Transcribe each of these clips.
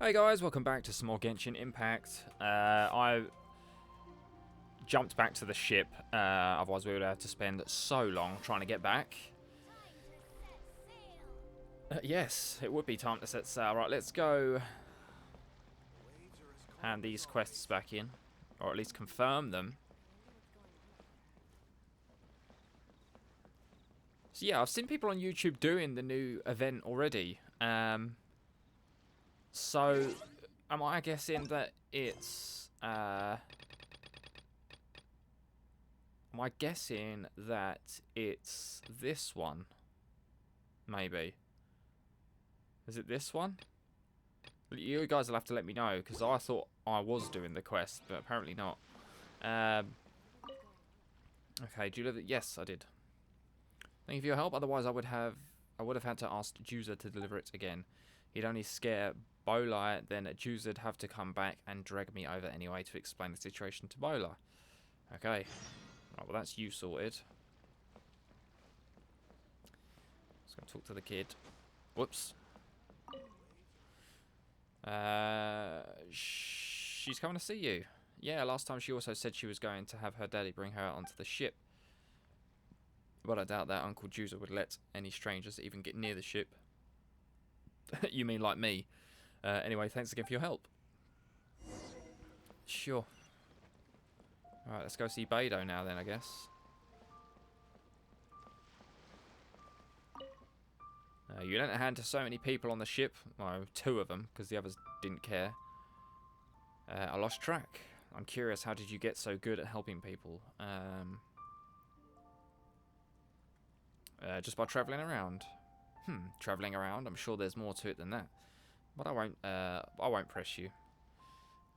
Hey guys, welcome back to some more Genshin Impact. I jumped back to the ship, otherwise we would have to spend so long trying to get back. Yes, it would be time to set sail. Right, let's go hand these quests back in, or at least confirm them. So yeah, I've seen people on YouTube doing the new event already. So, am I guessing that it's, am I guessing that it's this one? Maybe. Is it this one? You guys will have to let me know, because I thought I was doing the quest, but apparently not. Okay, do you live? Yes, I did. Thank you for your help, otherwise I would have had to ask Juza to deliver it again. He'd only scare Bolai, then Juza'd have to come back and drag me over anyway to explain the situation to Bolai. Okay. Right, well that's you sorted. Let's go talk to the kid. Whoops. She's coming to see you. Yeah, last time she also said she was going to have her daddy bring her out onto the ship. But I doubt that Uncle Juza would let any strangers even get near the ship. You mean like me? Anyway, thanks again for your help. Sure. Alright, let's go see Beidou now then, I guess. You lent a hand to so many people on the ship. Well, 2 of them, because the others didn't care. I lost track. I'm curious, how did you get so good at helping people? Just by travelling around. Travelling around? I'm sure there's more to it than that. But I won't press you.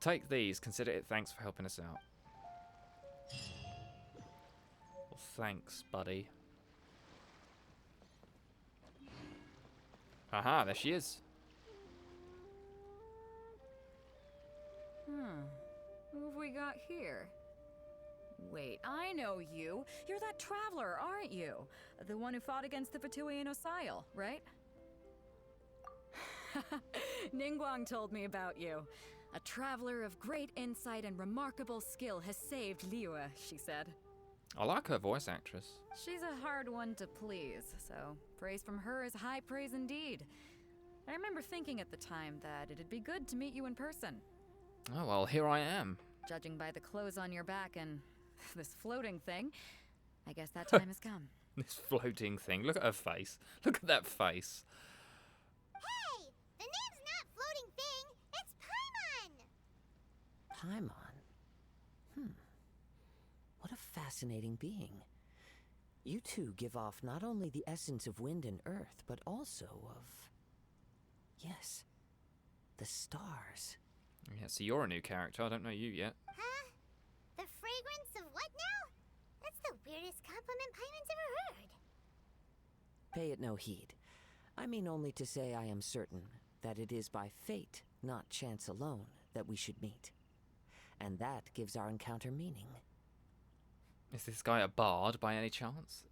Take these. Consider it thanks for helping us out. Well, thanks, buddy. Aha, there she is. Who have we got here? Wait, I know you. You're that traveler, aren't you? The one who fought against the Fatuian Osile, right? Ningguang told me about you. A traveler of great insight and remarkable skill has saved Liyue, she said. I like her voice actress. She's a hard one to please, so praise from her is high praise indeed. I remember thinking at the time that it'd be good to meet you in person. Oh, well, here I am. Judging by the clothes on your back and this floating thing, I guess that time has come. This floating thing. Look at her face. Look at that face. Hey! The name's not Floating Thing, it's Paimon! Paimon? What a fascinating being. You two give off not only the essence of wind and earth, but also of... yes, the stars. Yeah, so you're a new character. I don't know you yet. Huh? The fragrance of what now? That's the weirdest compliment Paimon's ever heard. Pay it no heed. I mean only to say I am certain that it is by fate, not chance alone, that we should meet. And that gives our encounter meaning. Is this guy a bard by any chance?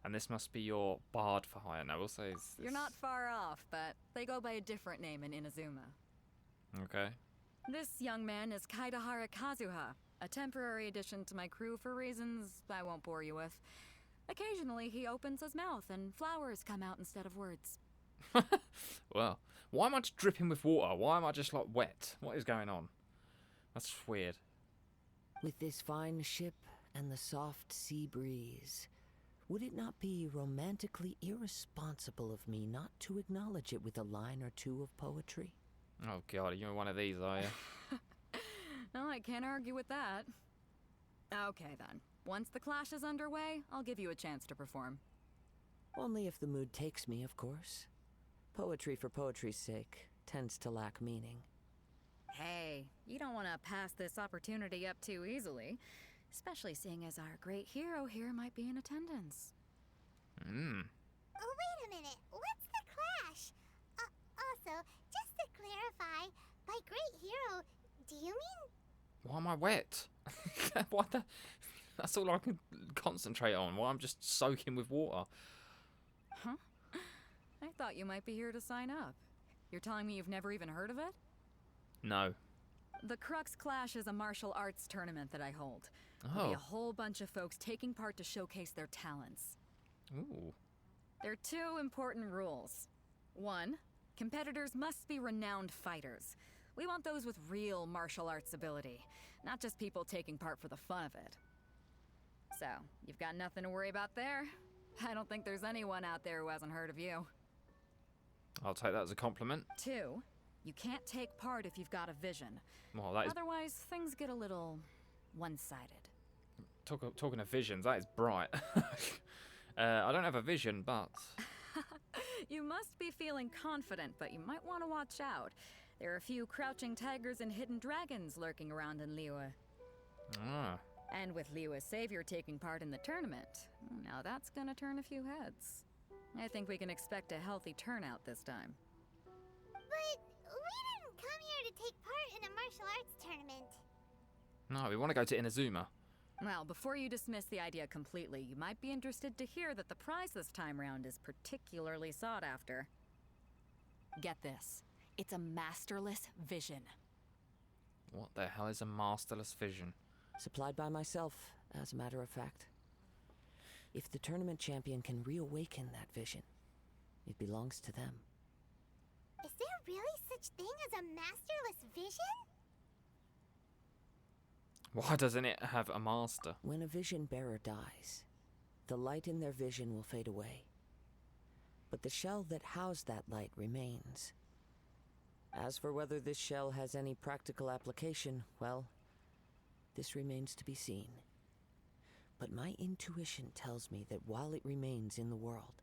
And this must be your bard for hire. No, we'll say it's this... You're not far off, but they go by a different name in Inazuma. Okay. This young man is Kaidahara Kazuha, a temporary addition to my crew for reasons I won't bore you with. Occasionally he opens his mouth and flowers come out instead of words. Well, why am I just dripping with water? Why am I just like wet? What is going on? That's weird. With this fine ship and the soft sea breeze, would it not be romantically irresponsible of me not to acknowledge it with a line or 2 of poetry? Oh god, you're one of these, are you? No, I can't argue with that. Okay then. Once the clash is underway, I'll give you a chance to perform. Only if the mood takes me, of course. Poetry for poetry's sake tends to lack meaning. Hey, you don't want to pass this opportunity up too easily, especially seeing as our great hero here might be in attendance. Oh, wait a minute. What's the clash? Also, just to clarify, by great hero, do you mean... Why am I wet? What the... That's all I can concentrate on. Why I'm just soaking with water. Huh? I thought you might be here to sign up. You're telling me you've never even heard of it? No. The Crux Clash is a martial arts tournament that I hold. There'll be Oh. a whole bunch of folks taking part to showcase their talents. Ooh. There are two important rules. One, competitors must be renowned fighters. We want those with real martial arts ability, not just people taking part for the fun of it. So, you've got nothing to worry about there. I don't think there's anyone out there who hasn't heard of you. I'll take that as a compliment. Two, you can't take part if you've got a vision. Well, that is Otherwise, things get a little one-sided. talking of visions. That is bright. I don't have a vision, but You must be feeling confident, but you might want to watch out. There are a few crouching tigers and hidden dragons lurking around in Liyue. ah, And with Liyue's savior taking part in the tournament, now that's gonna turn a few heads. I think we can expect a healthy turnout this time. But we didn't come here to take part in a martial arts tournament. no, we want to go to Inazuma. Well, before you dismiss the idea completely, you might be interested to hear that the prize this time round is particularly sought after. Get this. It's a Masterless Vision. What the hell is a Masterless Vision? Supplied by myself, as a matter of fact. If the tournament champion can reawaken that vision, it belongs to them. Is there really such thing as a masterless vision? Why doesn't it have a master? When a vision bearer dies, the light in their vision will fade away. But the shell that housed that light remains. As for whether this shell has any practical application, well, this remains to be seen. But my intuition tells me that while it remains in the world,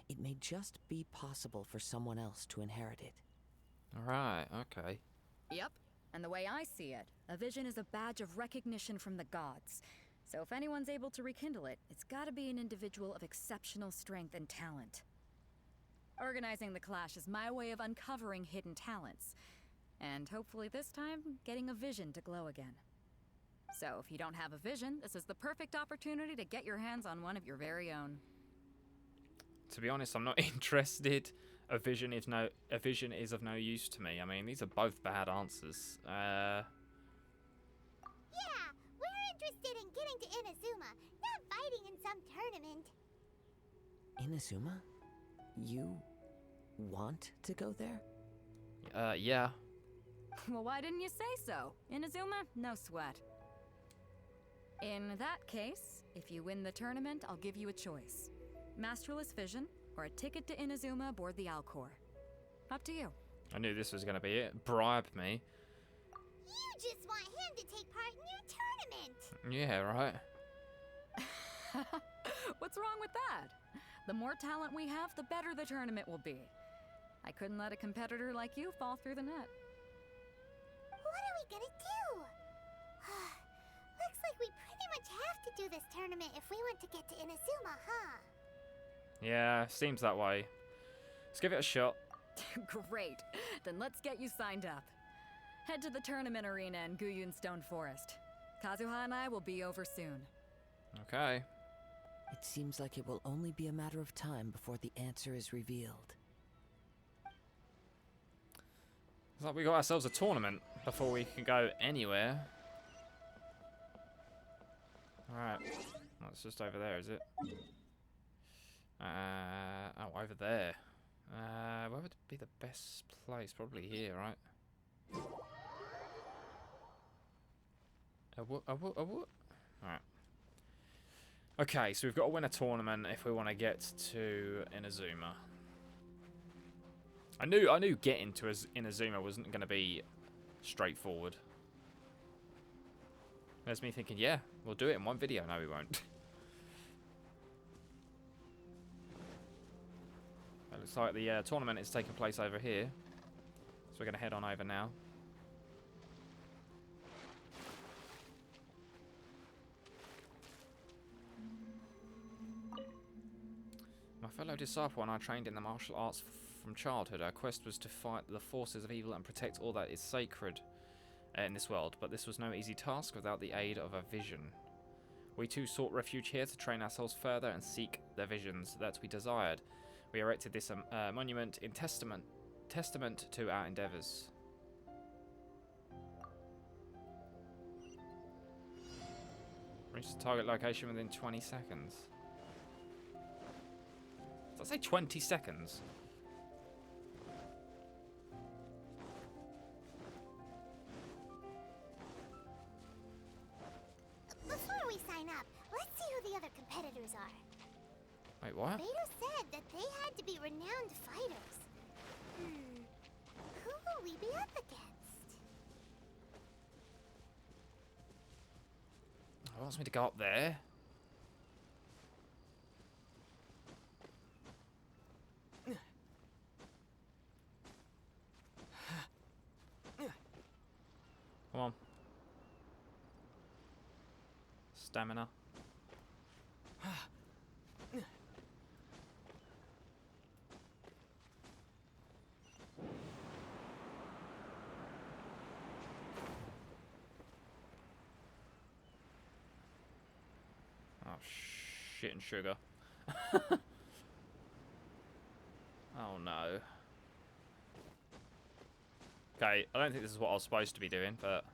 it may just be possible for someone else to inherit it. Alright, okay. Yep. And the way I see it, a vision is a badge of recognition from the gods. So if anyone's able to rekindle it, it's gotta be an individual of exceptional strength and talent. Organizing the clash is my way of uncovering hidden talents. And hopefully this time, getting a vision to glow again. So if you don't have a vision, this is the perfect opportunity to get your hands on one of your very own. To be honest, I'm not interested. A vision is of no use to me. I mean, these are both bad answers. Yeah, we're interested in getting to Inazuma, not fighting in some tournament. Inazuma? You want to go there? Yeah. Well, why didn't you say so? Inazuma? No sweat. In that case, if you win the tournament, I'll give you a choice. Masterless Vision, or a ticket to Inazuma aboard the Alcor. Up to you. I knew this was going to be it. Bribe me. You just want him to take part in your tournament. Yeah, right. What's wrong with that? The more talent we have, the better the tournament will be. I couldn't let a competitor like you fall through the net. What are we gonna do? Looks like we pretty much have to do this tournament if we want to get to Inazuma, huh? Yeah, seems that way. Let's give it a shot. Great. Then let's get you signed up. Head to the tournament arena in Guyun Stone Forest. Kazuha and I will be over soon. Okay. It seems like it will only be a matter of time before the answer is revealed. It's like we got ourselves a tournament before we can go anywhere. Alright. Well, it's just over there, is it? Oh, over there. Where would be the best place? Probably here, right? Alright. Okay, so we've got to win a tournament if we want to get to Inazuma. I knew getting to Inazuma wasn't going to be straightforward. There's me thinking, yeah, we'll do it in one video. No, we won't. It looks like the tournament is taking place over here. So we're going to head on over now. My fellow disciple and I trained in the martial arts from childhood. Our quest was to fight the forces of evil and protect all that is sacred in this world, but this was no easy task without the aid of a vision. We too sought refuge here to train ourselves further and seek the visions that we desired. We erected this monument in testament to our endeavours. Reach the target location within 20 seconds. Does that say 20 seconds? Before we sign up, let's see who the other competitors are. Wait, what? Beidou said that they had to be renowned fighters. Who will we be up against? He wants me to go up there. Come on. Stamina. Oh, shit and sugar. Oh no. Okay, I don't think this is what I was supposed to be doing, but...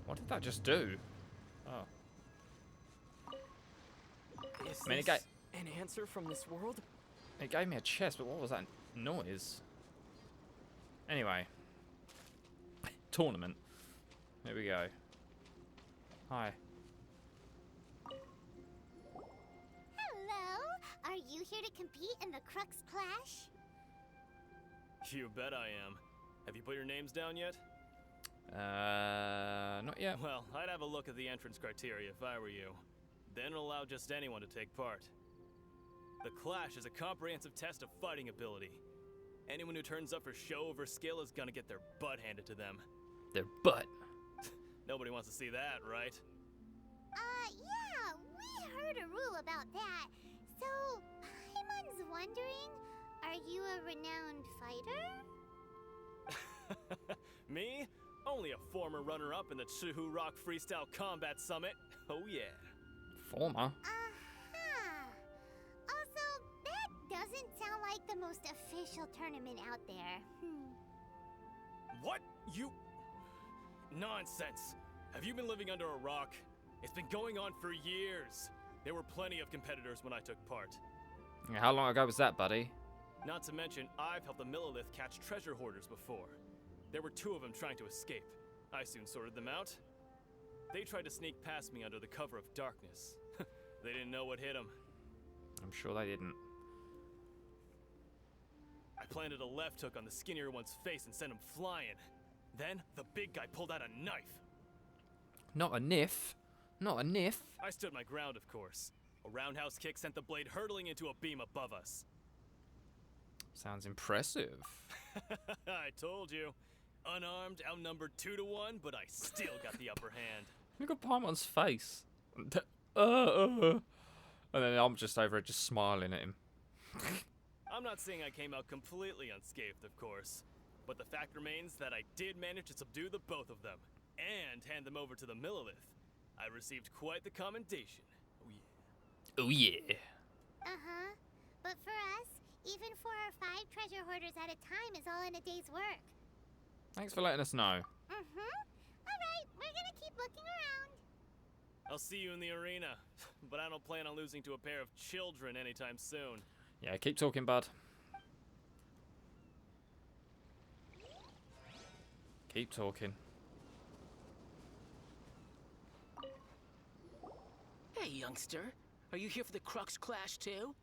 What did that just do? Oh. Is I mean, this an answer from this world? It gave me a chest, but what was that noise? Anyway. Tournament. Here we go. Hi. Hello! Are you here to compete in the Crux Clash? You bet I am. Have you put your names down yet? Not yet. Well, I'd have a look at the entrance criteria if I were you. Then allow just anyone to take part. The Clash is a comprehensive test of fighting ability. Anyone who turns up for show over skill is gonna get their butt handed to them. Their butt. Nobody wants to see that, right? Yeah, we heard a rule about that. So, Paimon's wondering, are you a renowned fighter? Me? Only a former runner-up in the Chihu Rock Freestyle Combat Summit. Oh yeah. Former. Also, that doesn't sound like the most official tournament out there. What? You... Nonsense. Have you been living under a rock? It's been going on for years. There were plenty of competitors when I took part. How long ago was that, buddy? Not to mention, I've helped the Millilith catch treasure hoarders before. There were 2 of them trying to escape. I soon sorted them out. They tried to sneak past me under the cover of darkness. They didn't know what hit them. I'm sure they didn't. I planted a left hook on the skinnier one's face and sent him flying. Then, the big guy pulled out a knife. Not a niff. Not a niff. I stood my ground, of course. A roundhouse kick sent the blade hurtling into a beam above us. Sounds impressive. I told you. Unarmed, outnumbered 2 to 1, but I still got the upper hand. Look at Paimon's face. And then I'm just over it, just smiling at him. I'm not saying I came out completely unscathed, of course. But the fact remains that I did manage to subdue the both of them, and hand them over to the Millilith. I received quite the commendation. Oh yeah. Oh yeah. But for us, even 4 or 5 treasure hoarders at a time is all in a day's work. Thanks for letting us know. Alright, we're gonna keep looking around. I'll see you in the arena, but I don't plan on losing to a pair of children anytime soon. Yeah, keep talking, bud. Keep talking. Hey, youngster. Are you here for the Crux Clash too?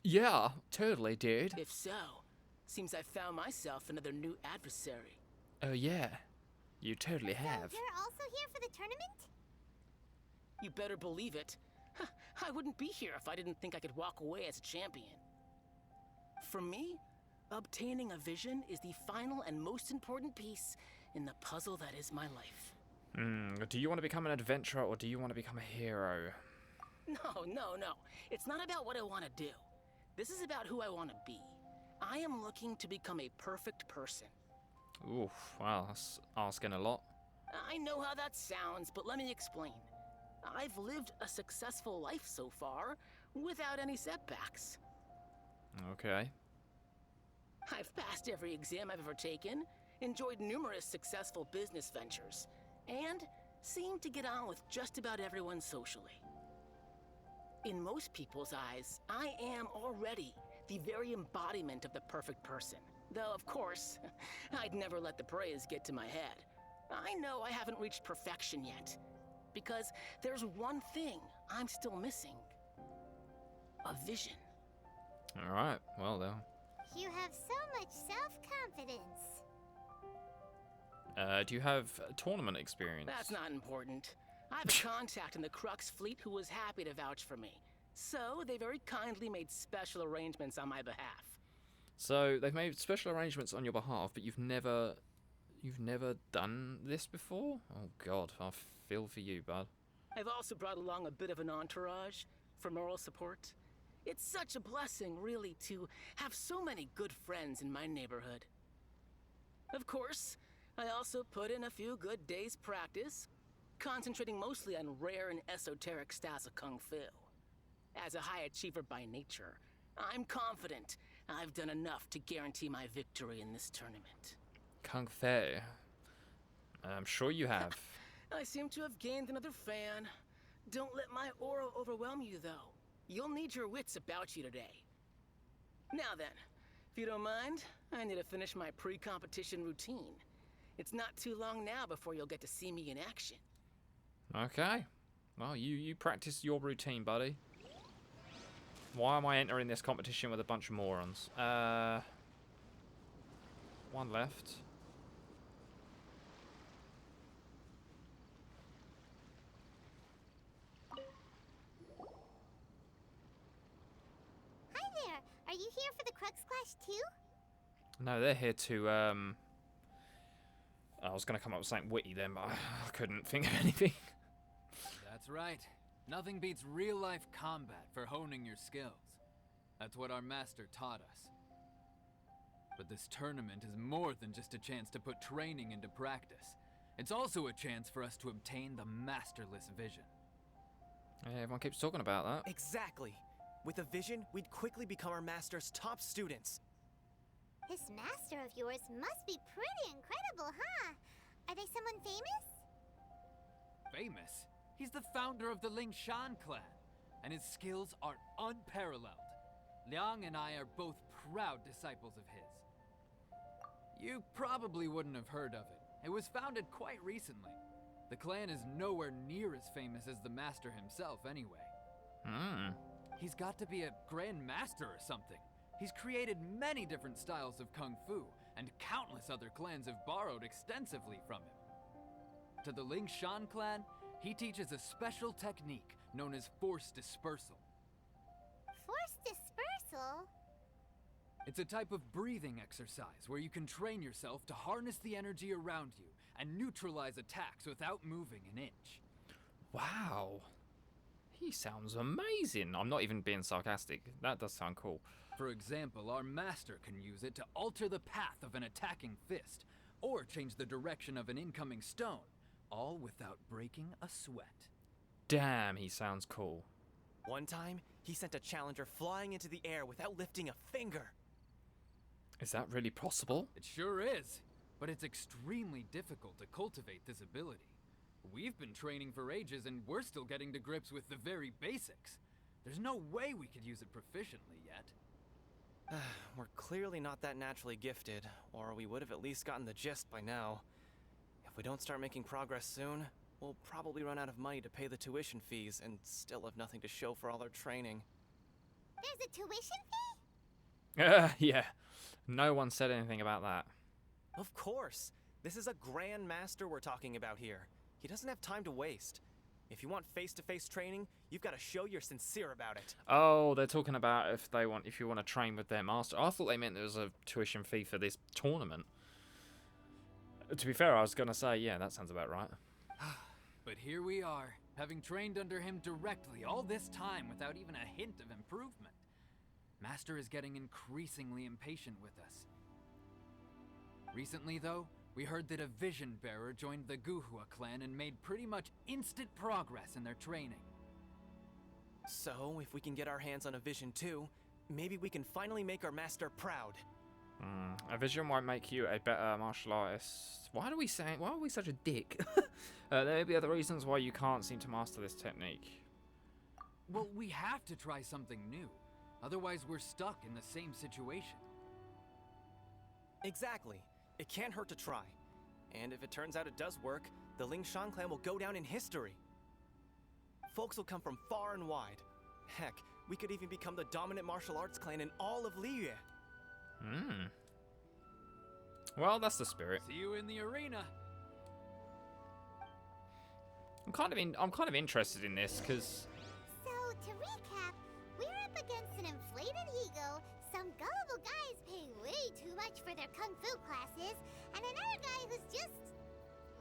Yeah, totally, dude. If so, seems I found myself another new adversary. Oh yeah, you totally So have. you're also here for the tournament? You better believe it. I wouldn't be here if I didn't think I could walk away as a champion. For me, obtaining a vision is the final and most important piece in the puzzle that is my life. Do you want to become an adventurer or do you want to become a hero? No. It's not about what I want to do. This is about who I want to be. I am looking to become a perfect person. Oof, wow, that's asking a lot. I know how that sounds, but let me explain. I've lived a successful life so far, without any setbacks. Okay. I've passed every exam I've ever taken, enjoyed numerous successful business ventures, and seem to get on with just about everyone socially. In most people's eyes, I am already the very embodiment of the perfect person. Though, of course, I'd never let the praise get to my head. I know I haven't reached perfection yet, because there's one thing I'm still missing. A vision. Alright, well then. You have so much self-confidence. Do you have tournament experience? That's not important. I have a contact in the Crux fleet who was happy to vouch for me. So, they very kindly made special arrangements on my behalf. So, they've made special arrangements on your behalf, but you've never done this before? Oh god, I feel for you, bud. I've also brought along a bit of an entourage for moral support. It's such a blessing, really, to have so many good friends in my neighborhood. Of course, I also put in a few good days' practice, concentrating mostly on rare and esoteric styles of Kung Fu. As a high achiever by nature, I'm confident I've done enough to guarantee my victory in this tournament. Kung Fu. I'm sure you have. I seem to have gained another fan. Don't let my aura overwhelm you, though. You'll need your wits about you today. Now then, if you don't mind, I need to finish my pre-competition routine. It's not too long now before you'll get to see me in action. Okay. Well, you practice your routine, buddy. Why am I entering this competition with a bunch of morons? One left. Hi there. Are you here for the Crux Clash too? No, they're here to, I was going to come up with something witty then, but I couldn't think of anything. That's right. Nothing beats real-life combat for honing your skills. That's what our master taught us. But this tournament is more than just a chance to put training into practice. It's also a chance for us to obtain the Masterless Vision. Yeah, everyone keeps talking about that. Exactly. With a vision, we'd quickly become our master's top students. This master of yours must be pretty incredible, huh? Are they someone famous? Famous? He's the founder of the Lingshan clan, and his skills are unparalleled. Liang and I are both proud disciples of his. You probably wouldn't have heard of it. It was founded quite recently. The clan is nowhere near as famous as the master himself anyway. He's got to be a grand master or something. He's created many different styles of Kung Fu, and countless other clans have borrowed extensively from him. To the Lingshan clan, he teaches a special technique known as force dispersal. Force dispersal? It's a type of breathing exercise where you can train yourself to harness the energy around you and neutralize attacks without moving an inch. Wow. He sounds amazing. I'm not even being sarcastic. That does sound cool. For example, our master can use it to alter the path of an attacking fist, or change the direction of an incoming stone, all without breaking a sweat. Damn, he sounds cool. One time, he sent a challenger flying into the air without lifting a finger. Is that really possible? It sure is, but it's extremely difficult to cultivate this ability. We've been training for ages and we're still getting to grips with the very basics. There's no way we could use it proficiently yet. We're clearly not that naturally gifted, or we would have at least gotten the gist by now. If we don't start making progress soon, we'll probably run out of money to pay the tuition fees and still have nothing to show for all our training. There's a tuition fee? Yeah. No one said anything about that. Of course! This is a grand master we're talking about here. He doesn't have time to waste. If you want face-to-face training, you've got to show you're sincere about it. Oh, they're talking about if you want to train with their master. I thought they meant there was a tuition fee for this tournament. To be fair, I was going to say, yeah, that sounds about right. But here we are, having trained under him directly all this time without even a hint of improvement. Master is getting increasingly impatient with us. Recently, though, we heard that a Vision Bearer joined the Guhua clan and made pretty much instant progress in their training. So, if we can get our hands on a Vision too, maybe we can finally make our master proud. A vision won't make you a better martial artist. Why are we such a dick? There may be other reasons why you can't seem to master this technique. Well, we have to try something new. Otherwise, we're stuck in the same situation. Exactly. It can't hurt to try. And if it turns out it does work, the Lingshan clan will go down in history. Folks will come from far and wide. Heck, we could even become the dominant martial arts clan in all of Liyue. Well, that's the spirit. See you in the arena. I'm kind of interested in this because So, to recap, we're up against an inflated ego, some gullible guys paying way too much for their kung fu classes, and another guy who's just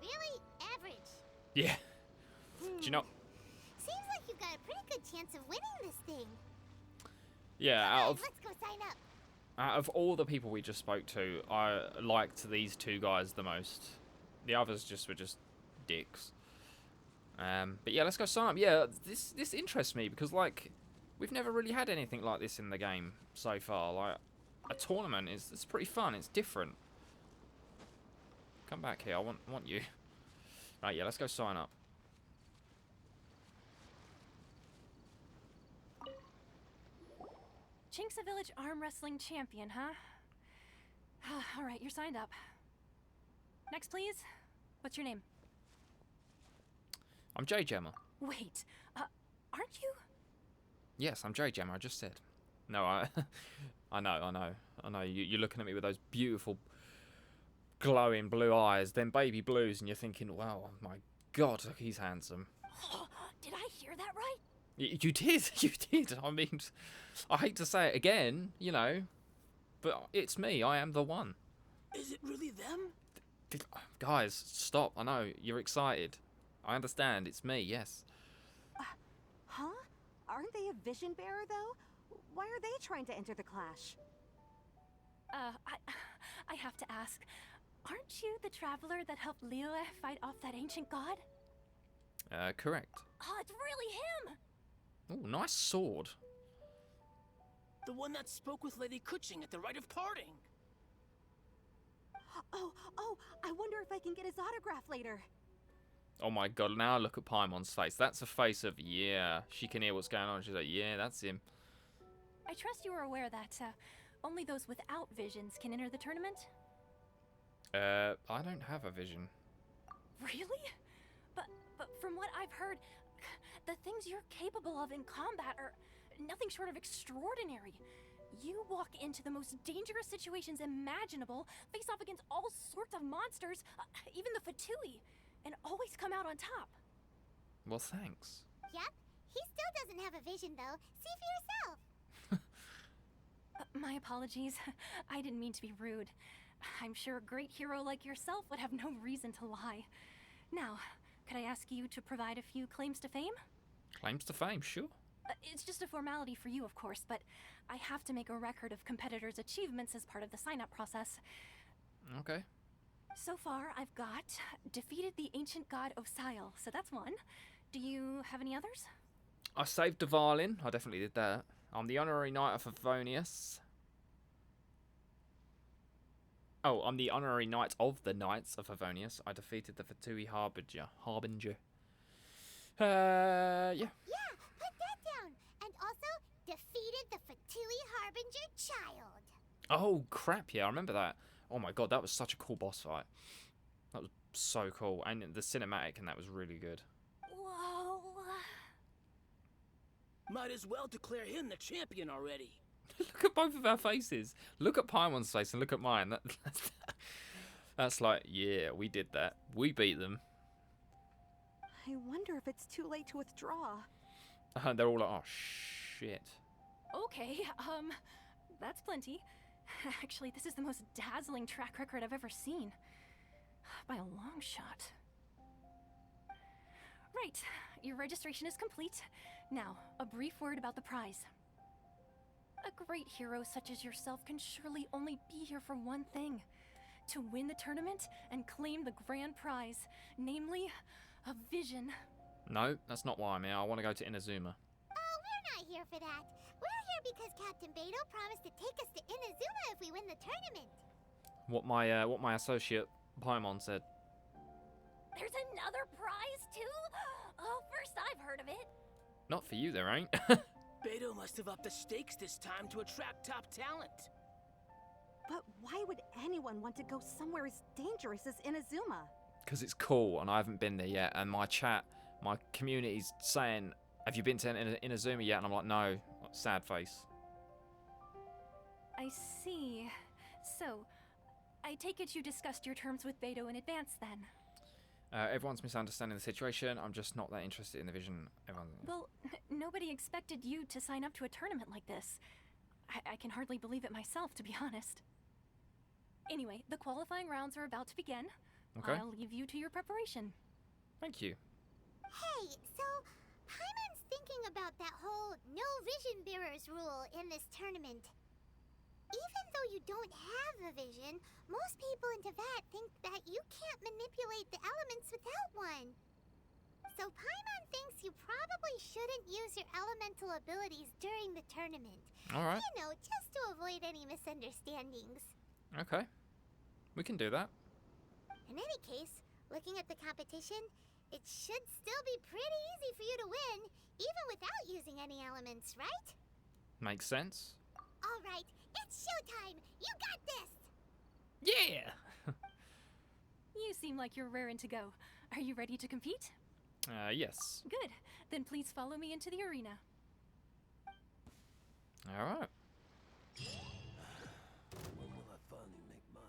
really average. yeah. Do you know? Seems like you've got a pretty good chance of winning this thing. Yeah, Come on, let's go sign up. out of all the people we just spoke to, I liked these two guys the most. The others were just dicks. But yeah, let's go sign up. Yeah, this interests me because like we've never really had anything like this in the game so far. Like a tournament it's pretty fun. It's different. Come back here. I want you. Right, yeah, let's go sign up. Chinksa Village Arm Wrestling Champion, huh? Alright, you're signed up. Next, please. What's your name? I'm J Gemma. Wait, aren't you? Yes, I'm J Gemma. I just said. No, I know. You're looking at me with those beautiful, glowing blue eyes, then baby blues, and you're thinking, wow, my God, he's handsome. Did I hear that right? You did. You did. I mean, I hate to say it again, you know, but it's me. I am the one. Is it really them? Guys, stop. I know. You're excited. I understand. It's me, yes. Huh? Aren't they a vision bearer, though? Why are they trying to enter the clash? I have to ask, aren't you the traveler that helped Liyue fight off that ancient god? Correct. Oh, it's really him! Oh, nice sword. The one that spoke with Lady Kuching at the rite of parting. Oh, I wonder if I can get his autograph later. Oh my God, now look at Paimon's face. That's a face of, yeah, she can hear what's going on. She's like, yeah, that's him. I trust you are aware that only those without visions can enter the tournament? I don't have a vision. Really? But from what I've heard, the things you're capable of in combat are nothing short of extraordinary. You walk into the most dangerous situations imaginable, face off against all sorts of monsters, even the Fatui, and always come out on top. Well, thanks. Yep, he still doesn't have a vision though. See for yourself. My apologies. I didn't mean to be rude. I'm sure a great hero like yourself would have no reason to lie. Now, could I ask you to provide a few claims to fame? Claims to fame, sure. It's just a formality for you, of course, but I have to make a record of competitors' achievements as part of the sign-up process. Okay. So far, I've got defeated the ancient god Osial, so that's one. Do you have any others? I saved Dvalin. I definitely did that. I'm the honorary knight of Favonius. Oh, I'm the honorary knight of the Knights of Favonius. I defeated the Fatui Harbinger. Yeah. Yeah, put that down. And also defeated the Fatui Harbinger child. Oh, crap, yeah, I remember that. Oh my God, that was such a cool boss fight. That was so cool. And the cinematic and that was really good. Whoa. Might as well declare him the champion already. Look at both of our faces. Look at Paimon's face and look at mine. That's like, yeah, we did that. We beat them. I wonder if it's too late to withdraw. They're all like, oh, shit. Okay, that's plenty. Actually, this is the most dazzling track record I've ever seen. By a long shot. Right, your registration is complete. Now, a brief word about the prize. A great hero such as yourself can surely only be here for one thing. To win the tournament and claim the grand prize, namely, a vision. No, that's not why I'm here. I want to go to Inazuma. Oh, we're not here for that. We're here because Captain Beidou promised to take us to Inazuma if we win the tournament. What my associate Paimon said. There's another prize, too? Oh, first I've heard of it. Not for you, there ain't. Beidou must have upped the stakes this time to attract top talent. But why would anyone want to go somewhere as dangerous as Inazuma? Because it's cool, and I haven't been there yet. And my community's saying, "Have you been to Inazuma yet?" And I'm like, "No." Sad face. I see. So, I take it you discussed your terms with Beidou in advance, then? Everyone's misunderstanding the situation. I'm just not that interested in the vision. Well, nobody expected you to sign up to a tournament like this. I can hardly believe it myself, to be honest. Anyway, the qualifying rounds are about to begin. Okay. I'll leave you to your preparation. Thank you. Hey, so Paimon's thinking about that whole no vision bearers rule in this tournament. Even though you don't have a vision, most people in Teyvat think that you can't manipulate the elements without one. So Paimon thinks you probably shouldn't use your elemental abilities during the tournament. Alright. You know, just to avoid any misunderstandings. Okay. We can do that. In any case, looking at the competition, it should still be pretty easy for you to win, even without using any elements, right? Makes sense. Alright, it's showtime! You got this! Yeah! You seem like you're raring to go. Are you ready to compete? Yes. Good. Then please follow me into the arena. Alright.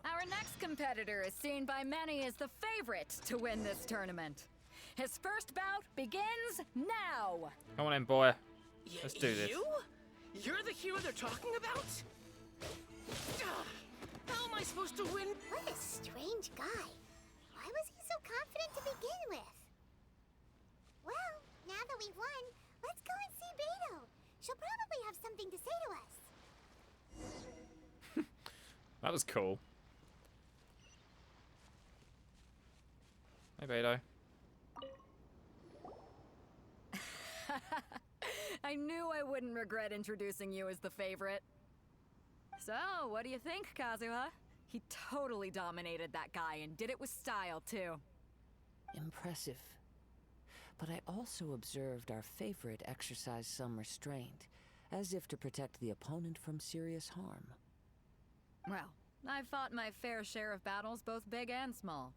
Our next competitor is seen by many as the favorite to win this tournament. His first bout begins now! Come on in, boy. Let's do this. You? You're the hero they're talking about? How am I supposed to win? What a strange guy. Why was he so confident to begin with? Well, now that we've won, let's go and see Beidou. She'll probably have something to say to us. That was cool. Hey, Beidou. I knew I wouldn't regret introducing you as the favorite. So, what do you think, Kazuha? He totally dominated that guy and did it with style, too. Impressive. But I also observed our favorite exercise some restraint, as if to protect the opponent from serious harm. Well, I've fought my fair share of battles, both big and small.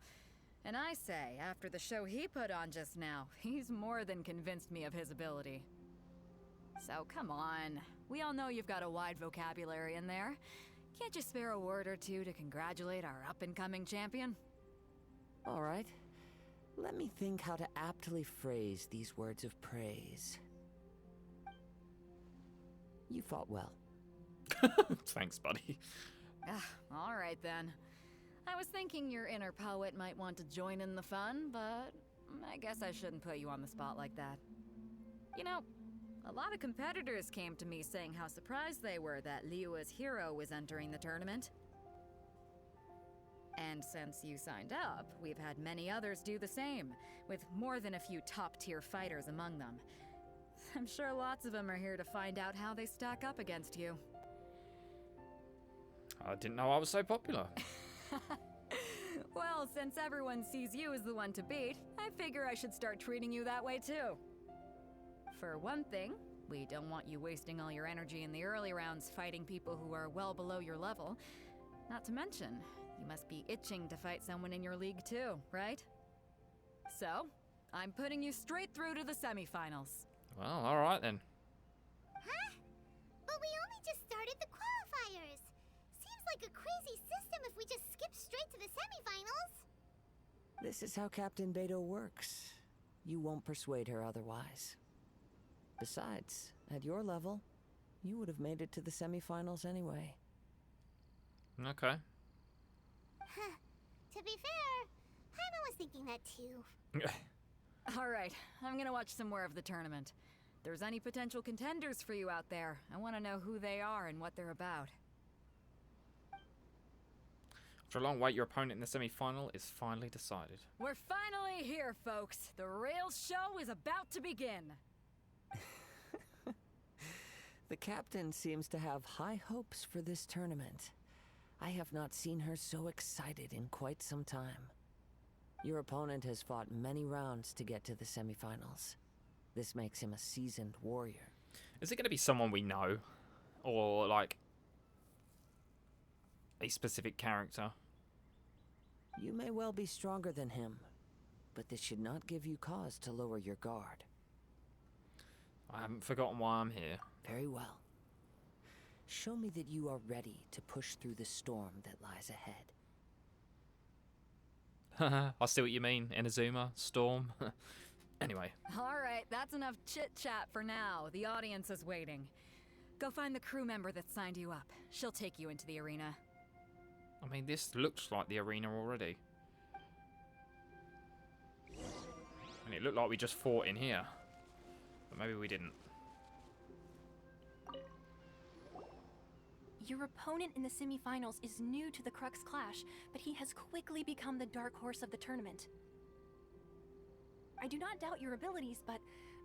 And I say, after the show he put on just now, he's more than convinced me of his ability. So come on, we all know you've got a wide vocabulary in there. Can't you spare a word or two to congratulate our up-and-coming champion? All right. Let me think how to aptly phrase these words of praise. You fought well. Thanks, buddy. All right then. I was thinking your inner poet might want to join in the fun, but I guess I shouldn't put you on the spot like that. You know, a lot of competitors came to me saying how surprised they were that Liyue's hero was entering the tournament. And since you signed up, we've had many others do the same, with more than a few top-tier fighters among them. I'm sure lots of them are here to find out how they stack up against you. I didn't know I was so popular. Well, since everyone sees you as the one to beat, I figure I should start treating you that way too. For one thing, we don't want you wasting all your energy in the early rounds fighting people who are well below your level. Not to mention, you must be itching to fight someone in your league too, right? So, I'm putting you straight through to the semifinals. Well, alright then. Huh? But we only just started the qualifiers. Seems like a crazy system if we just skip straight to the semifinals. This is how Captain Beidou works. You won't persuade her otherwise. Besides, at your level, you would have made it to the semifinals anyway. Okay. Huh. To be fair, Paimon was thinking that too. All right, I'm gonna watch some more of the tournament. there's any potential contenders for you out there, I want to know who they are and what they're about. After a long wait, your opponent in the semi-final is finally decided. We're finally here, folks. The real show is about to begin. The captain seems to have high hopes for this tournament. I have not seen her so excited in quite some time. Your opponent has fought many rounds to get to the semifinals. This makes him a seasoned warrior. Is it going to be someone we know? Or, like, a specific character? You may well be stronger than him, but this should not give you cause to lower your guard. I haven't forgotten why I'm here. Very well. Show me that you are ready to push through the storm that lies ahead. I see what you mean, Inazuma, Storm. Anyway. Alright, that's enough chit-chat for now. The audience is waiting. Go find the crew member that signed you up. She'll take you into the arena. I mean, this looks like the arena already. And it looked like we just fought in here. But maybe we didn't. Your opponent in the semifinals is new to the Crux Clash, but he has quickly become the dark horse of the tournament. I do not doubt your abilities, but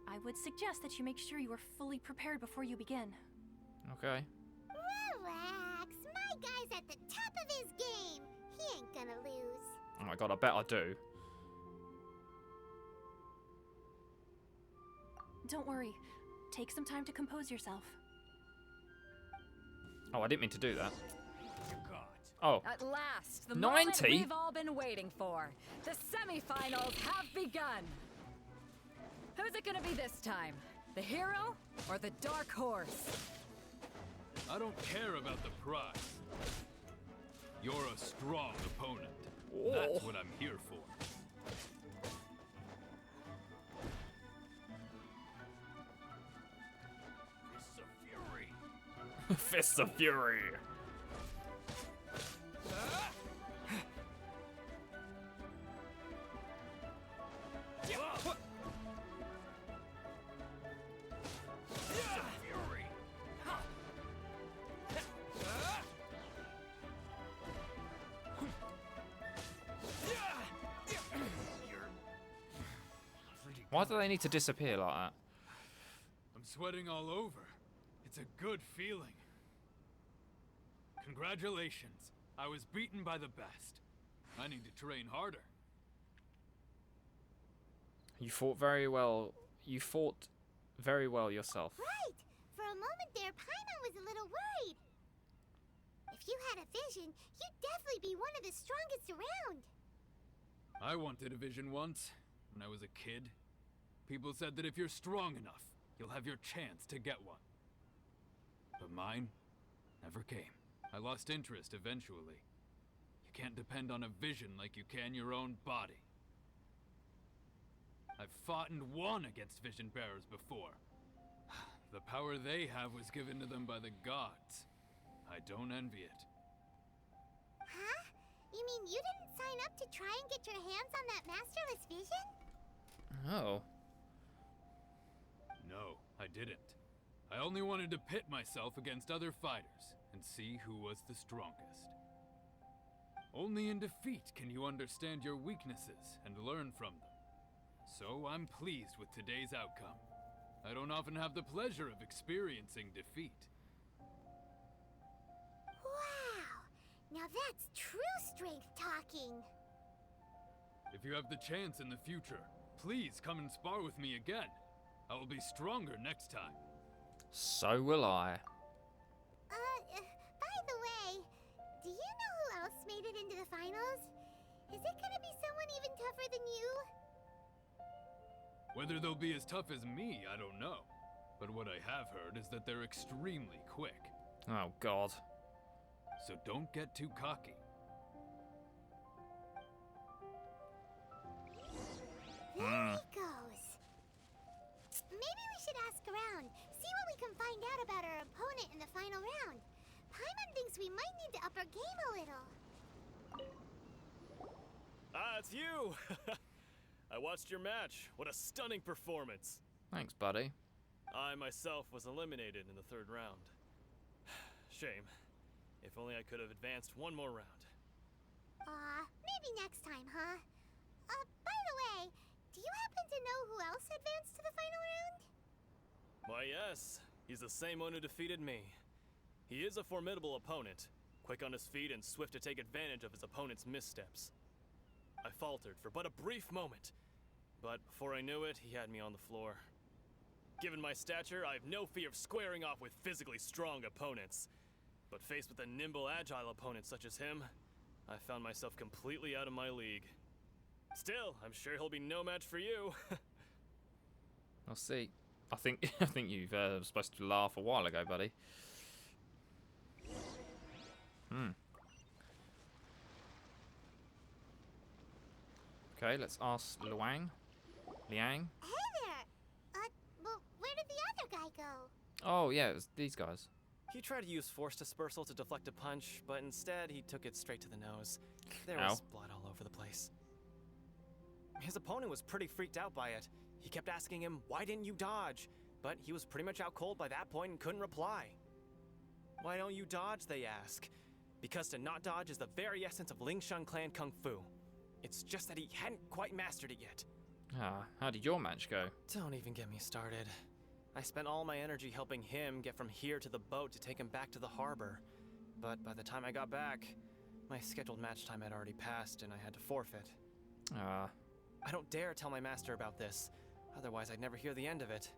I would suggest that you make sure you are fully prepared before you begin. Okay. Relax. My guy's at the top of his game. He ain't gonna lose. Oh my god, I bet I do. Don't worry. Take some time to compose yourself. Oh, I didn't mean to do that. Oh. At last, the 90? moment we've all been waiting for. The semifinals have begun. Who's it gonna be this time? The hero or the dark horse? I don't care about the prize. You're a strong opponent. That's what I'm here for. Fists of Fury. Why do they need to disappear like that? I'm sweating all over. It's a good feeling. Congratulations. I was beaten by the best. I need to train harder. You fought very well. You fought very well yourself. Right. For a moment there, Paimon was a little worried. If you had a vision, you'd definitely be one of the strongest around. I wanted a vision once, when I was a kid. People said that if you're strong enough, you'll have your chance to get one. But mine never came. I lost interest eventually. You can't depend on a vision like you can your own body. I've fought and won against vision bearers before. The power they have was given to them by the gods. I don't envy it. Huh? You mean you didn't sign up to try and get your hands on that Masterless Vision? Oh. No, I didn't. I only wanted to pit myself against other fighters and see who was the strongest. Only in defeat can you understand your weaknesses and learn from them. So I'm pleased with today's outcome. I don't often have the pleasure of experiencing defeat. Wow! Now that's true strength talking. If you have the chance in the future, please come and spar with me again. I will be stronger next time. So will I. By the way, do you know who else made it into the finals? Is it gonna be someone even tougher than you? Whether they'll be as tough as me, I don't know. But what I have heard is that they're extremely quick. Oh, God. So don't get too cocky. There he goes. Maybe we should ask around, see what we can find out about our opponent in the final round. Paimon thinks we might need to up our game a little. Ah, it's you! I watched your match. What a stunning performance. Thanks, buddy. I myself was eliminated in the 3rd round. Shame. If only I could have advanced one more round. Maybe next time, huh? By the way, do you happen to know who else advanced to the final round? Why, yes. He's the same one who defeated me. He is a formidable opponent, quick on his feet and swift to take advantage of his opponent's missteps. I faltered for but a brief moment, but before I knew it, he had me on the floor. Given my stature, I have no fear of squaring off with physically strong opponents. But faced with a nimble, agile opponent such as him, I found myself completely out of my league. Still, I'm sure he'll be no match for you. I'll see. I think you've supposed to laugh a while ago, buddy. Okay, let's ask Liang. Hey there! Well, where did the other guy go? Oh yeah, it was these guys. He tried to use force dispersal to deflect a punch, but instead he took it straight to the nose. There Ow. was blood all over the place. His opponent was pretty freaked out by it. He kept asking him, "Why didn't you dodge?" But he was pretty much out cold by that point and couldn't reply. "Why don't you dodge?" they ask. Because to not dodge is the very essence of Lingshan clan kung fu. It's just that he hadn't quite mastered it yet. How did your match go? Don't even get me started. I spent all my energy helping him get from here to the boat to take him back to the harbor. But by the time I got back, my scheduled match time had already passed and I had to forfeit. I don't dare tell my master about this, otherwise I'd never hear the end of it.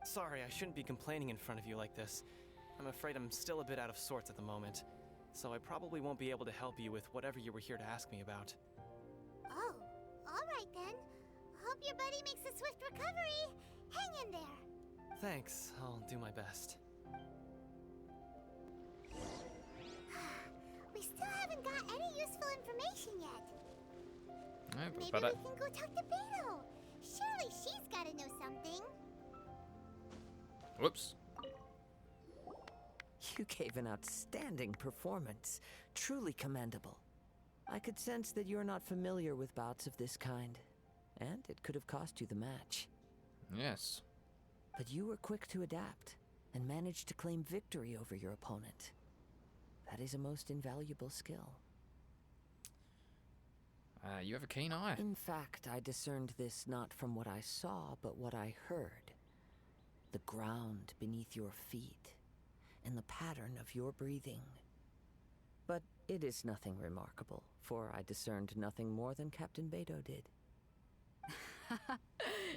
Sorry, I shouldn't be complaining in front of you like this. I'm afraid I'm still a bit out of sorts at the moment, so I probably won't be able to help you with whatever you were here to ask me about. Oh, alright then. Hope your buddy makes a swift recovery. Hang in there. Thanks, I'll do my best. We still haven't got any useful information yet. Maybe we can go talk to beidou. Surely she's gotta know something. Whoops. You gave an outstanding performance. Truly commendable. I could sense that you're not familiar with bouts of this kind, and it could have cost you the match. Yes. But you were quick to adapt, and managed to claim victory over your opponent. That is a most invaluable skill. You have a keen eye. In fact, I discerned this not from what I saw, but what I heard. The ground beneath your feet, and the pattern of your breathing. But it is nothing remarkable, for I discerned nothing more than Captain Beidou did.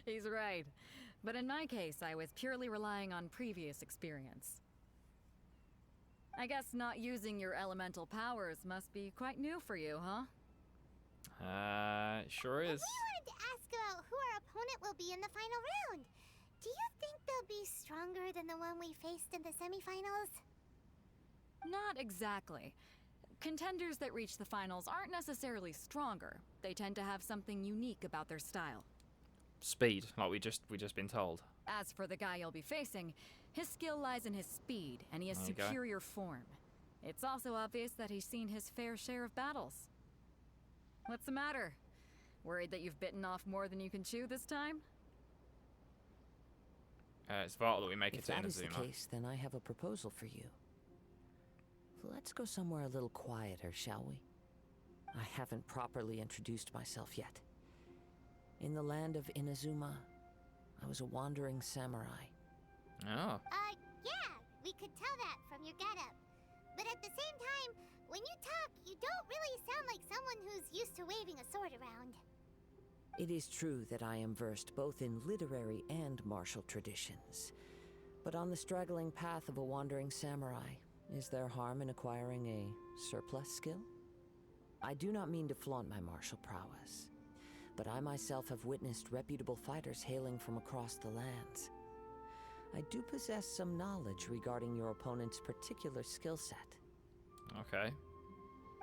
He's right. But in my case, I was purely relying on previous experience. I guess not using your elemental powers must be quite new for you, huh? Sure is. We wanted to ask about who our opponent will be in the final round. Do you think they'll be stronger than the one we faced in the semifinals? Not exactly. Contenders that reach the finals aren't necessarily stronger. They tend to have something unique about their style. Speed, like we just been told. As for the guy you'll be facing, his skill lies in his speed, and he has There you go. superior form. It's also obvious that he's seen his fair share of battles. What's the matter? Worried that you've bitten off more than you can chew this time? It's vital that we make it If to that is the Inazuma. case, then I have a proposal for you. Let's go somewhere a little quieter, shall we? I haven't properly introduced myself yet. In the land of Inazuma, I was a wandering samurai. Oh. Yeah, we could tell that from your getup. But at the same time, when you talk, you don't really sound like someone who's used to waving a sword around. It is true that I am versed both in literary and martial traditions. But on the straggling path of a wandering samurai, is there harm in acquiring a surplus skill? I do not mean to flaunt my martial prowess, but I myself have witnessed reputable fighters hailing from across the lands. I do possess some knowledge regarding your opponent's particular skill set. Okay.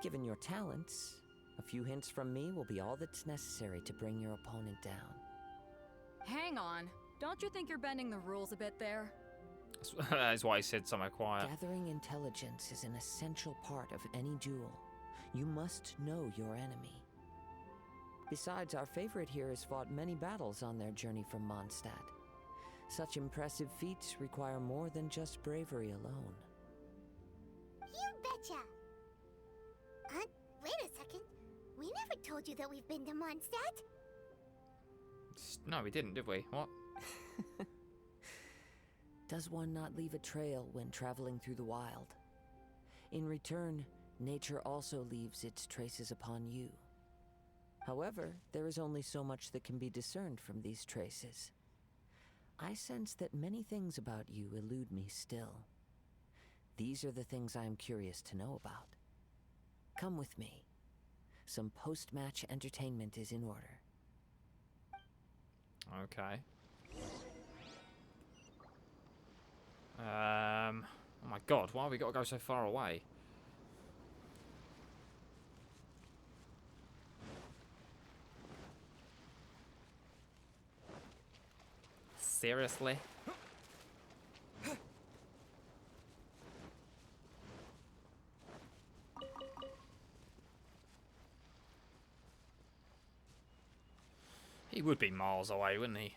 Given your talents, a few hints from me will be all that's necessary to bring your opponent down. Hang on. Don't you think you're bending the rules a bit there? That is why he said somewhere quiet. Gathering intelligence is an essential part of any duel. You must know your enemy. Besides, our favorite here has fought many battles on their journey from Mondstadt. Such impressive feats require more than just bravery alone. You betcha! Wait a second. We never told you that we've been to Mondstadt. No, we didn't, did we? What? Does one not leave a trail when traveling through the wild? In return, nature also leaves its traces upon you. However, there is only so much that can be discerned from these traces. I sense that many things about you elude me still. These are the things I am curious to know about. Come with me. Some post-match entertainment is in order. Okay. Oh my god, why have we got to go so far away? Seriously? He would be miles away, wouldn't he?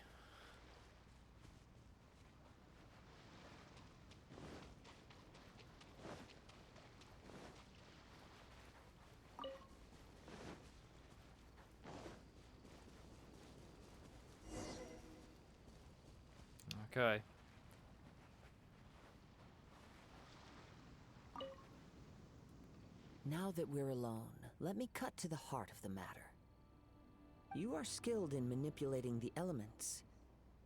Okay. Now that we're alone, let me cut to the heart of the matter. You are skilled in manipulating the elements,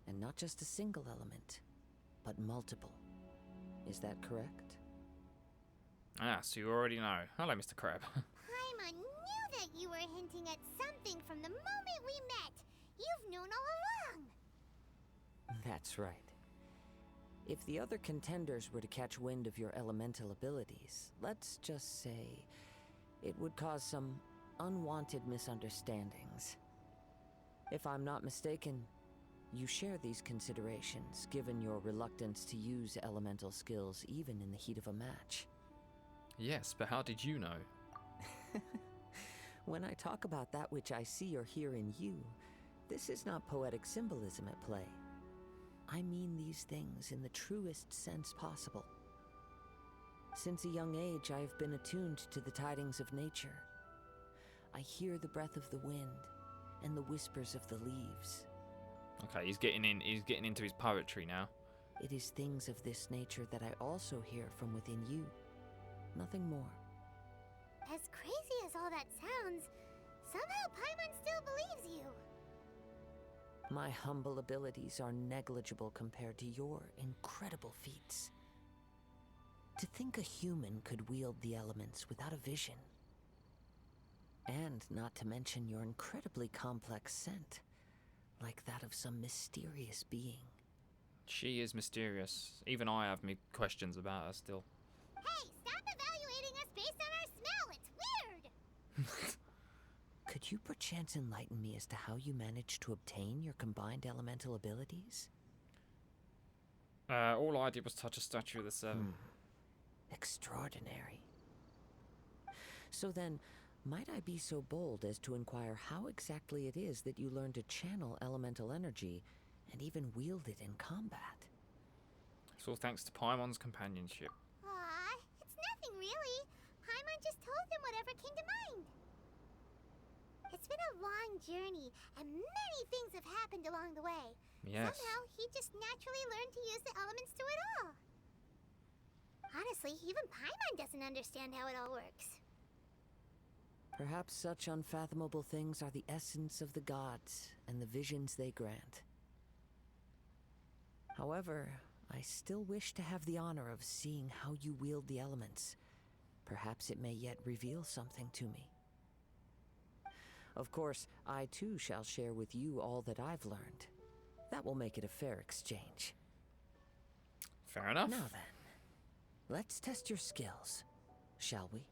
and not just a single element, but multiple. Is that correct? Ah, so you already know. Hello, Mr. Crab. Paimon knew that you were hinting at something from the moment we met. You've known all along. That's right. If the other contenders were to catch wind of your elemental abilities, let's just say it would cause some unwanted misunderstandings. If I'm not mistaken, you share these considerations, given your reluctance to use elemental skills even in the heat of a match. Yes, but how did you know? When I talk about that which I see or hear in you, this is not poetic symbolism at play. I mean these things in the truest sense possible. Since a young age, I have been attuned to the tidings of nature. I hear the breath of the wind and the whispers of the leaves. Okay, he's getting into his poetry now. It is things of this nature that I also hear from within you. Nothing more. As crazy as all that sounds, somehow Paimon still believes you. My humble abilities are negligible compared to your incredible feats. To think a human could wield the elements without a vision. And not to mention your incredibly complex scent, like that of some mysterious being. She is mysterious. Even I have me questions about her still. Hey, stop evaluating us based on our smell. It's weird. Could you perchance enlighten me as to how you managed to obtain your combined elemental abilities? All I did was touch a statue of the Seven. Extraordinary. So then, might I be so bold as to inquire how exactly it is that you learned to channel elemental energy and even wield it in combat? It's all thanks to Paimon's companionship. Aw, it's nothing really. Paimon just told him whatever came to mind. It's been a long journey, and many things have happened along the way. Yes. Somehow, he just naturally learned to use the elements through it all. Honestly, even Paimon doesn't understand how it all works. Perhaps such unfathomable things are the essence of the gods and the visions they grant. However, I still wish to have the honor of seeing how you wield the elements. Perhaps it may yet reveal something to me. Of course, I too shall share with you all that I've learned. That will make it a fair exchange. Fair enough. Now then, let's test your skills, shall we?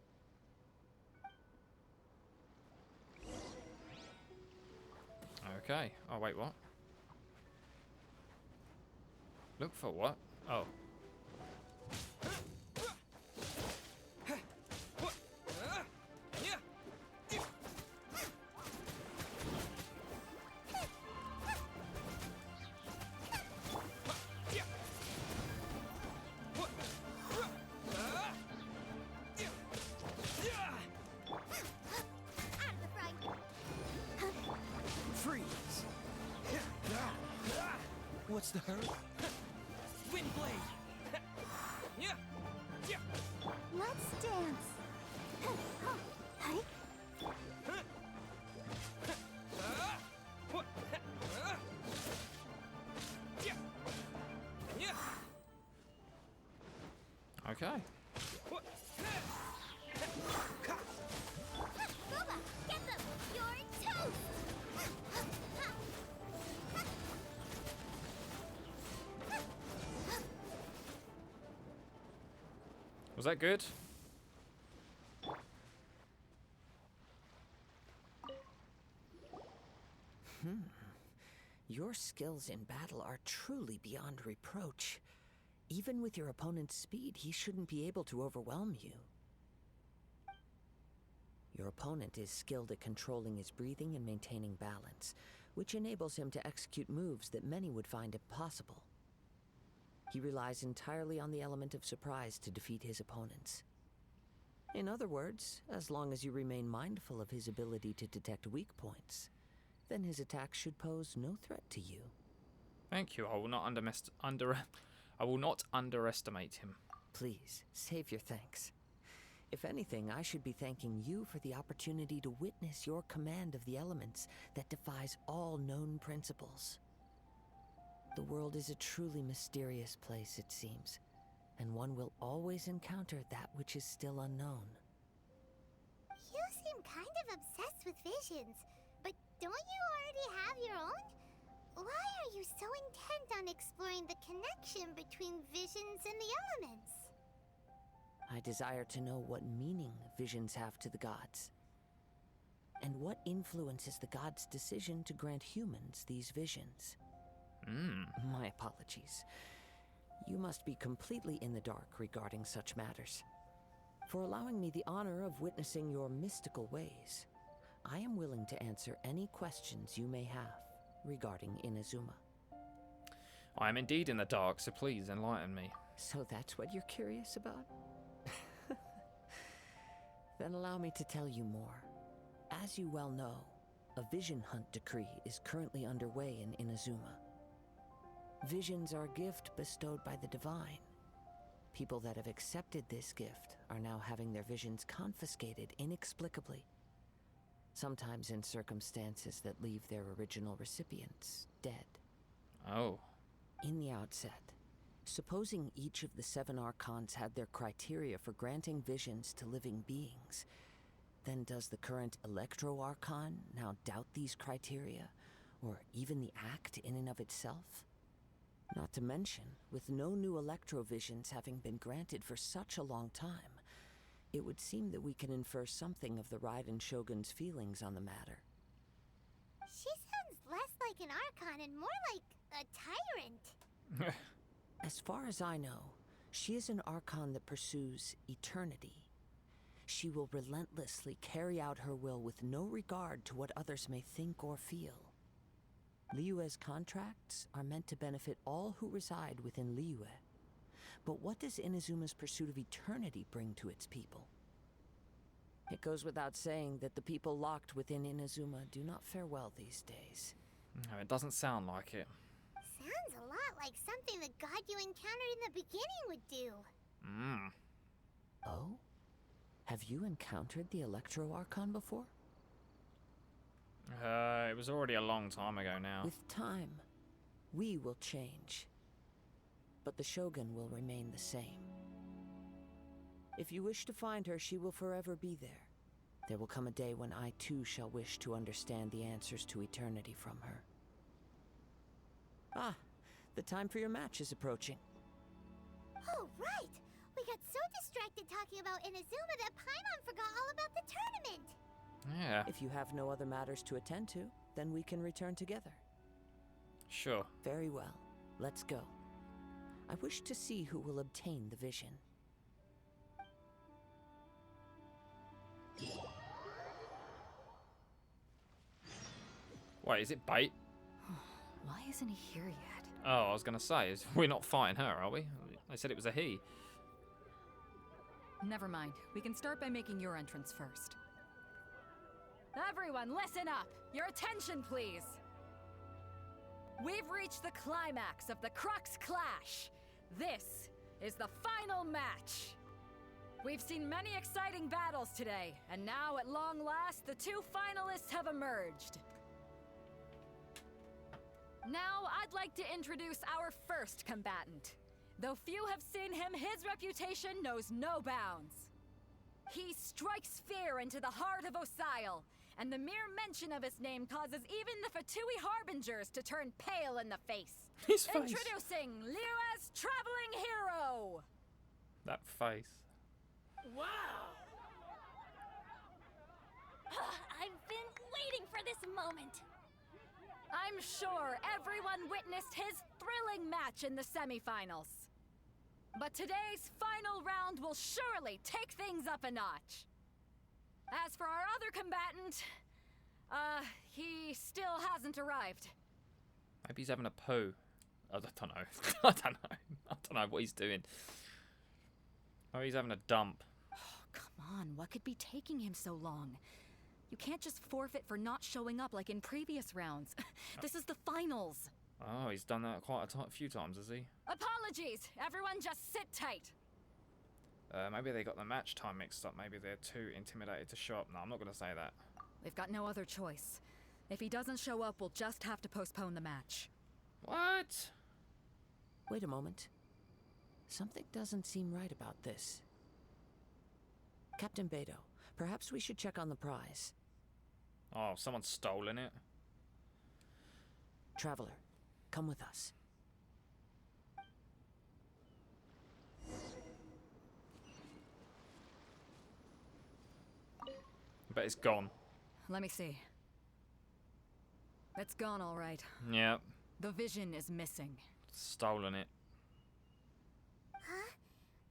Okay. Oh, wait, what? Look for what? Oh. What's the hurry? Wind blade! Yeah! Yeah! Let's dance. Hey. Okay. Boba, get them! You're toast! Was that good? Your skills in battle are truly beyond reproach. Even with your opponent's speed, he shouldn't be able to overwhelm you. Your opponent is skilled at controlling his breathing and maintaining balance, which enables him to execute moves that many would find impossible. He relies entirely on the element of surprise to defeat his opponents. In other words, as long as you remain mindful of his ability to detect weak points, then his attacks should pose no threat to you. Thank you. I will not underestimate him. Please, save your thanks. If anything, I should be thanking you for the opportunity to witness your command of the elements that defies all known principles. The world is a truly mysterious place, it seems, and one will always encounter that which is still unknown. You seem kind of obsessed with visions, but don't you already have your own? Why are you so intent on exploring the connection between visions and the elements? I desire to know what meaning visions have to the gods, and what influences the gods' decision to grant humans these visions. My apologies. You must be completely in the dark regarding such matters. For allowing me the honor of witnessing your mystical ways, I am willing to answer any questions you may have regarding Inazuma. I am indeed in the dark, so please enlighten me. So that's what you're curious about? Then allow me to tell you more. As you well know, a vision hunt decree is currently underway in Inazuma. Visions are a gift bestowed by the divine. People that have accepted this gift are now having their visions confiscated inexplicably, sometimes in circumstances that leave their original recipients dead. Oh. In the outset, supposing each of the 7 Archons had their criteria for granting visions to living beings, then does the current Electro Archon now doubt these criteria, or even the act in and of itself? Not to mention, with no new Electro-visions having been granted for such a long time, it would seem that we can infer something of the Raiden Shogun's feelings on the matter. She sounds less like an Archon and more like a tyrant. As far as I know, she is an Archon that pursues eternity. She will relentlessly carry out her will with no regard to what others may think or feel. Liyue's contracts are meant to benefit all who reside within Liyue. But what does Inazuma's pursuit of eternity bring to its people? It goes without saying that the people locked within Inazuma do not fare well these days. No, it doesn't sound like it. Sounds a lot like something the god you encountered in the beginning would do. Oh? Have you encountered the Electro Archon before? It was already a long time ago now. With time, we will change. But the Shogun will remain the same. If you wish to find her, she will forever be there. There will come a day when I too shall wish to understand the answers to eternity from her. Ah, the time for your match is approaching. Oh, right! We got so distracted talking about Inazuma that Paimon forgot all about the tournament! Yeah. If you have no other matters to attend to, then we can return together. Sure. Very well. Let's go. I wish to see who will obtain the vision. Wait, is it bait? Why isn't he here yet? Oh, I was going to say, we're not fighting her, are we? They said it was a he. Never mind. We can start by making your entrance first. Everyone, listen up! Your attention, please! we've reached the climax of the Crux Clash. This is the final match. We've seen many exciting battles today, and now at long last, the two finalists have emerged. Now, I'd like to introduce our first combatant. Though few have seen him, his reputation knows no bounds. He strikes fear into the heart of Osile, and the mere mention of his name causes even the Fatui Harbingers to turn pale in the face. His face. Introducing Liyue's traveling hero! That face. Wow! I've been waiting for this moment. I'm sure everyone witnessed his thrilling match in the semifinals. But today's final round will surely take things up a notch. As for our other combatant, he still hasn't arrived. Maybe he's having a poo. I don't know. I don't know. I don't know what he's doing. Oh, he's having a dump. Oh, come on, what could be taking him so long? You can't just forfeit for not showing up like in previous rounds. This is the finals. Oh, he's done that quite a few times, has he? Apologies. Everyone just sit tight. Maybe they got the match time mixed up. Maybe they're too intimidated to show up. No, I'm not going to say that. We've got no other choice. If he doesn't show up, we'll just have to postpone the match. What? Wait a moment. Something doesn't seem right about this. Captain Beidou, perhaps we should check on the prize. Oh, someone's stolen it. Traveler, come with us. But it's gone. Let me see. It's gone, all right. Yeah. The vision is missing. Stolen it. Huh?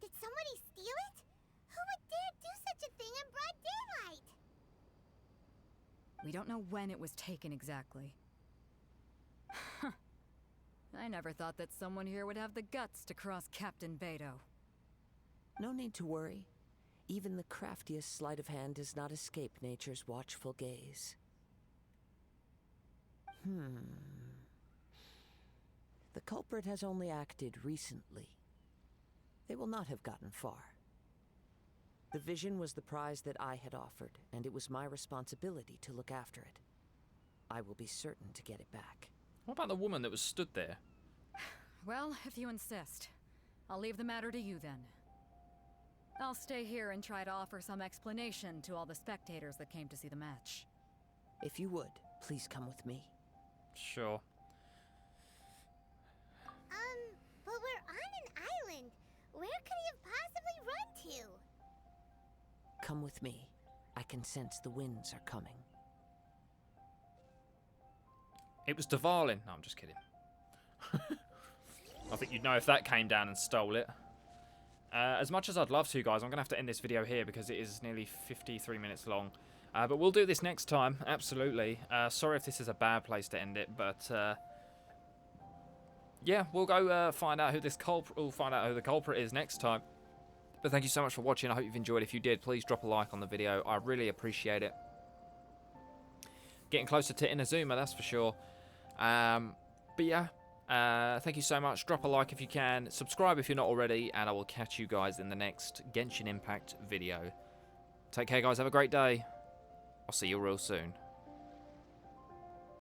Did somebody steal it? Who would dare do such a thing in broad daylight? We don't know when it was taken exactly. I never thought that someone here would have the guts to cross Captain Beidou. No need to worry. Even the craftiest sleight of hand does not escape nature's watchful gaze. The culprit has only acted recently. They will not have gotten far. The vision was the prize that I had offered, and it was my responsibility to look after it. I will be certain to get it back. What about the woman that was stood there? Well, if you insist. I'll leave the matter to you then. I'll stay here and try to offer some explanation to all the spectators that came to see the match. If you would, please come with me. Sure. But we're on an island. Where could he have possibly run to? Come with me. I can sense the winds are coming. It was Dvalin. No, I'm just kidding. I think you'd know if that came down and stole it. As much as I'd love to, guys, I'm going to have to end this video here because it is nearly 53 minutes long. But we'll do this next time, absolutely. Sorry if this is a bad place to end it, but yeah, we'll go find out who this culprit. We'll find out who the culprit is next time. But thank you so much for watching. I hope you've enjoyed. If you did, please drop a like on the video. I really appreciate it. Getting closer to Inazuma, that's for sure. But yeah, thank you so much. Drop a like if you can. Subscribe if you're not already, and I will catch you guys in the next Genshin Impact video. Take care, guys. Have a great day. I'll see you real soon.